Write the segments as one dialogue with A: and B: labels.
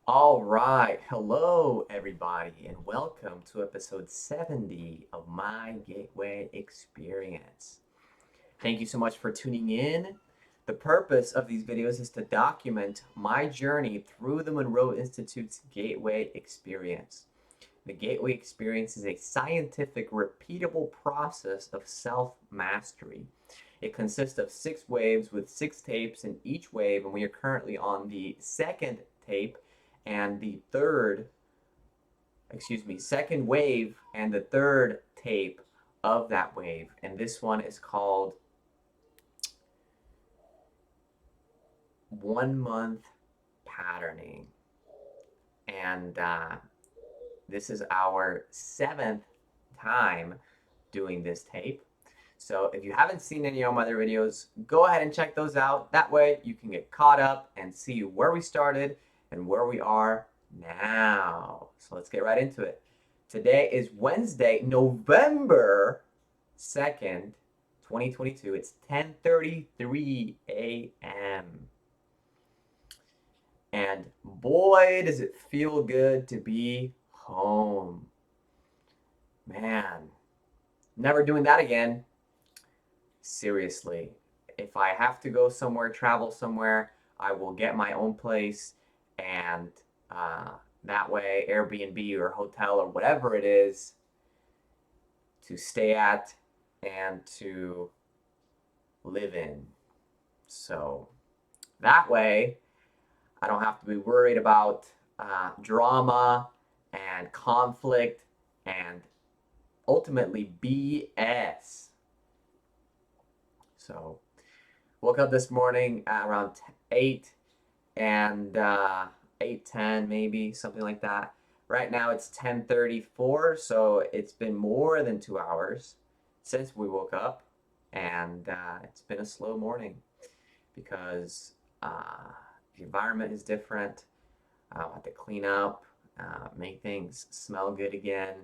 A: All right. Hello, everybody, and welcome to episode 70 of My Gateway Experience. Thank you so much for tuning in. The purpose of these videos is to document my journey through the Monroe Institute's Gateway Experience. The Gateway Experience is a scientific, repeatable process of self mastery. It consists of 6 waves with 6 tapes in each wave, and we are currently on the second tape and the second wave and the third tape of that wave. And this one is called 1 month patterning. And this is our seventh time doing this tape. So if you haven't seen any of my other videos, go ahead and check those out. That way you can get caught up and see where we started and where we are now. So let's get right into it. Today is Wednesday, November 2nd, 2022. It's 10:33 a.m. And boy, does it feel good to be home. Man, never doing that again. Seriously, if I have to go somewhere, travel somewhere, I will get my own place, and uh, that way, Airbnb or hotel or whatever it is to stay at and to live in. So that way, I don't have to be worried about drama and conflict and ultimately BS. So woke up this morning at around 8 and 8:10 maybe, something like that. Right now it's 10:34, so it's been more than 2 hours since we woke up, and it's been a slow morning because the environment is different. I have to clean up, make things smell good again.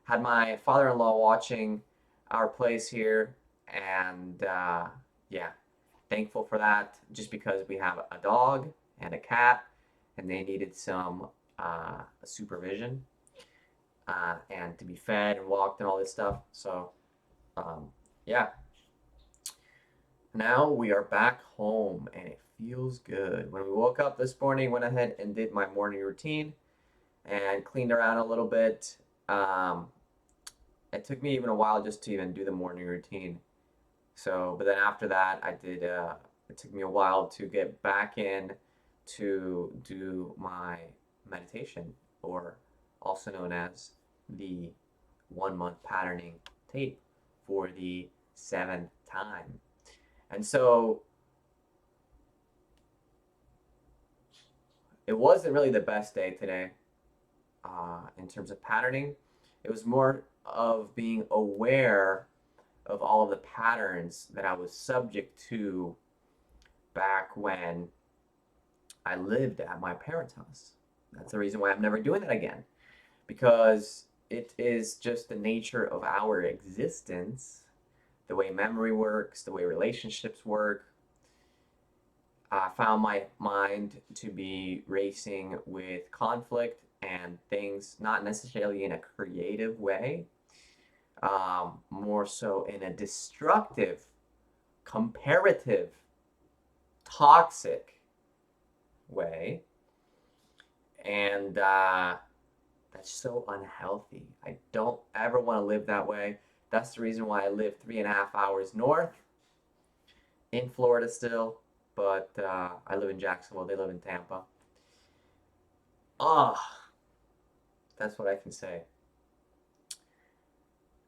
A: Had my father-in-law watching our place here, and yeah, thankful for that. Just because we have a dog and a cat, and they needed some supervision and to be fed and walked and all this stuff. So um, yeah, now we are back home, and it feels good. When we woke up this morning, went ahead and did my morning routine and cleaned around a little bit. Um, it took me even a while just to even do the morning routine. So, but then after that, I did. It took me a while to get back in to do my meditation, or also known as the 1 month patterning tape for the seventh time. And so it wasn't really the best day today in terms of patterning. It was more of being aware of all of the patterns that I was subject to back when I lived at my parents' house. That's the reason why I'm never doing that again, because it is just the nature of our existence, the way memory works, the way relationships work. I found my mind to be racing with conflict and things not necessarily in a creative way, more so in a destructive, comparative, toxic way. And that's so unhealthy. I don't ever want to live that way. That's the reason why I live 3.5 hours north in Florida still, but I live in Jacksonville. They live in Tampa. Ah, that's what I can say.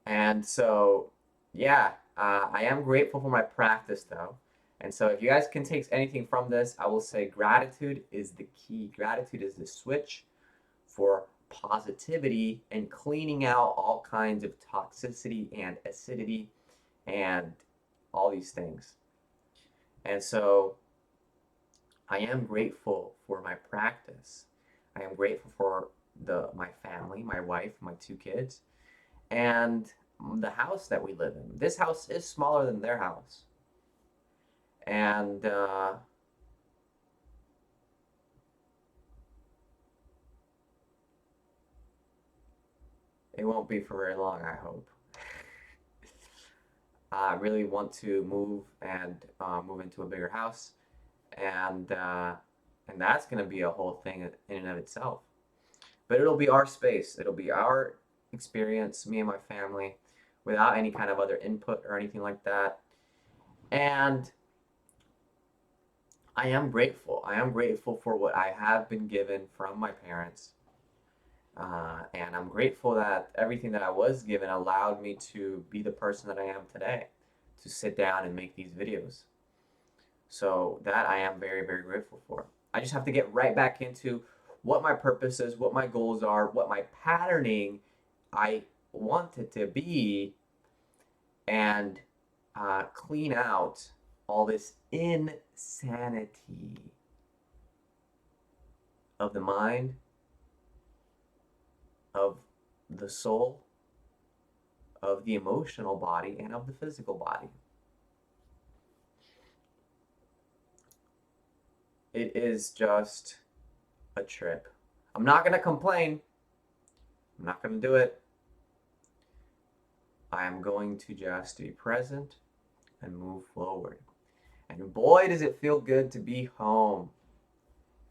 A: And so, yeah, I am grateful for my practice though. And so, if you guys can take anything from this, I will say gratitude is the key. Gratitude is the switch for positivity and cleaning out all kinds of toxicity and acidity and all these things. And so, I am grateful for my practice. I am grateful for my family, my wife, my 2 kids, and the house that we live in. This house is smaller than their house, and It won't be for very long, I hope. I really want to move and move into a bigger house, and uh, and that's gonna be a whole thing in and of itself. But it'll be our space. It'll be our experience, me and my family, without any kind of other input or anything like that. And I am grateful. I am grateful for what I have been given from my parents. And I'm grateful that everything that I was given allowed me to be the person that I am today, to sit down and make these videos. So that I am very, very grateful for. I just have to get right back into what my purpose is, what my goals are, what my patterning I want it to be, and clean out all this insanity of the mind, of the soul, of the emotional body, and of the physical body. It is just a trip. I'm not going to complain. I'm not going to do it. I am going to just be present and move forward. And boy, does it feel good to be home.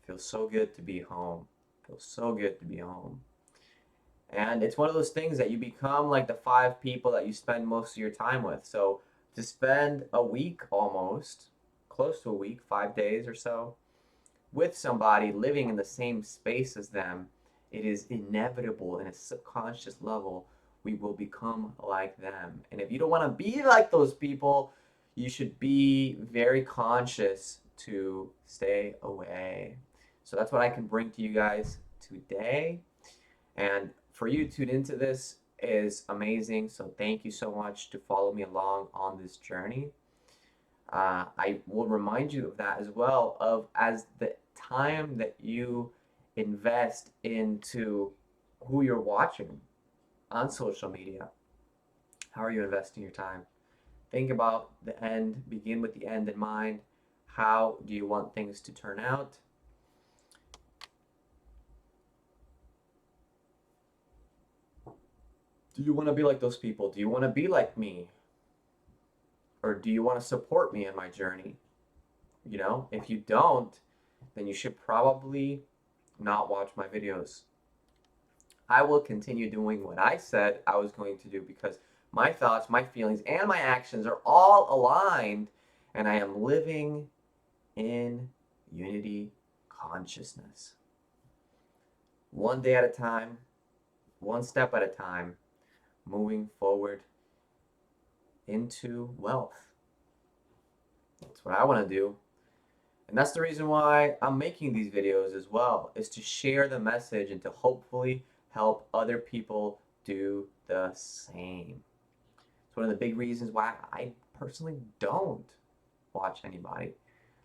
A: It feels so good to be home. It feels so good to be home. And it's one of those things that you become like the five people that you spend most of your time with. So to spend a week almost, close to a week, 5 days or so, with somebody living in the same space as them, it is inevitable in a subconscious level we will become like them. And if you don't want to be like those people, you should be very conscious to stay away. So that's what I can bring to you guys today. And for you to tune into this is amazing. So thank you so much to follow me along on this journey. I will remind you of that as well, of as the time that you invest into who you're watching on social media. How are you investing your time? Think about the end, begin with the end in mind. How do you want things to turn out? Do you want to be like those people? Do you want to be like me? Or do you want to support me in my journey? You know, if you don't, then you should probably not watch my videos. I will continue doing what I said I was going to do because my thoughts, my feelings, and my actions are all aligned, and I am living in unity consciousness. One day at a time, one step at a time, moving forward into wealth. That's what I want to do. And that's the reason why I'm making these videos as well, is to share the message and to hopefully help other people do the same. It's one of the big reasons why I personally don't watch anybody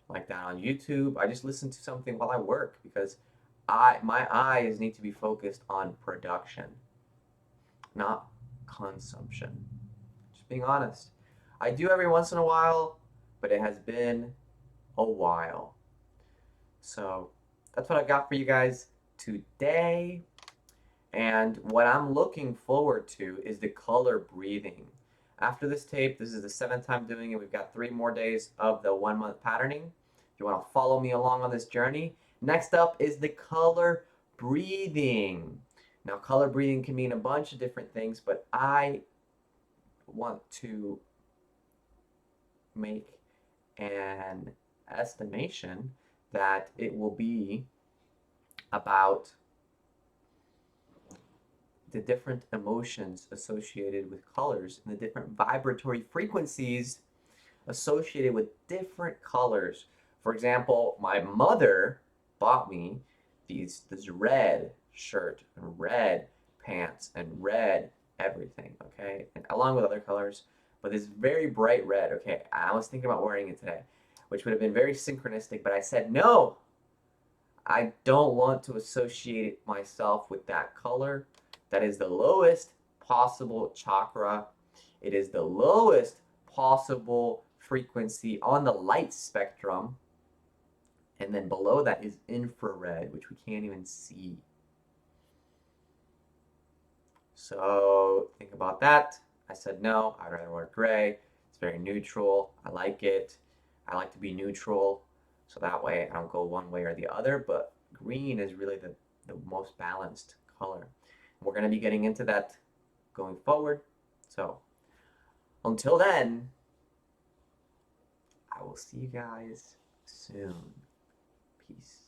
A: like that on YouTube. I just listen to something while I work because my eyes need to be focused on production, not consumption. Just being honest. I do every once in a while, but it has been a while. So that's what I got for you guys today. And what I'm looking forward to is the color breathing. After this tape, this is the seventh time doing it. We've got 3 more days of the 1 month patterning. If you want to follow me along on this journey, next up is the color breathing. Now, color breathing can mean a bunch of different things, but I want to make an estimation that it will be about the different emotions associated with colors and the different vibratory frequencies associated with different colors. For example, my mother bought me this red shirt and red pants and red everything, okay? And along with other colors, but this very bright red, okay? I was thinking about wearing it today, which would have been very synchronistic, but I said, no, I don't want to associate myself with that color. That is the lowest possible chakra. It is the lowest possible frequency on the light spectrum. And then below that is infrared, which we can't even see. So think about that. I said no, I'd rather wear gray. It's very neutral. I like it. I like to be neutral. So that way I don't go one way or the other, but green is really the most balanced color. We're going to be getting into that going forward. So until then, I will see you guys soon. Peace.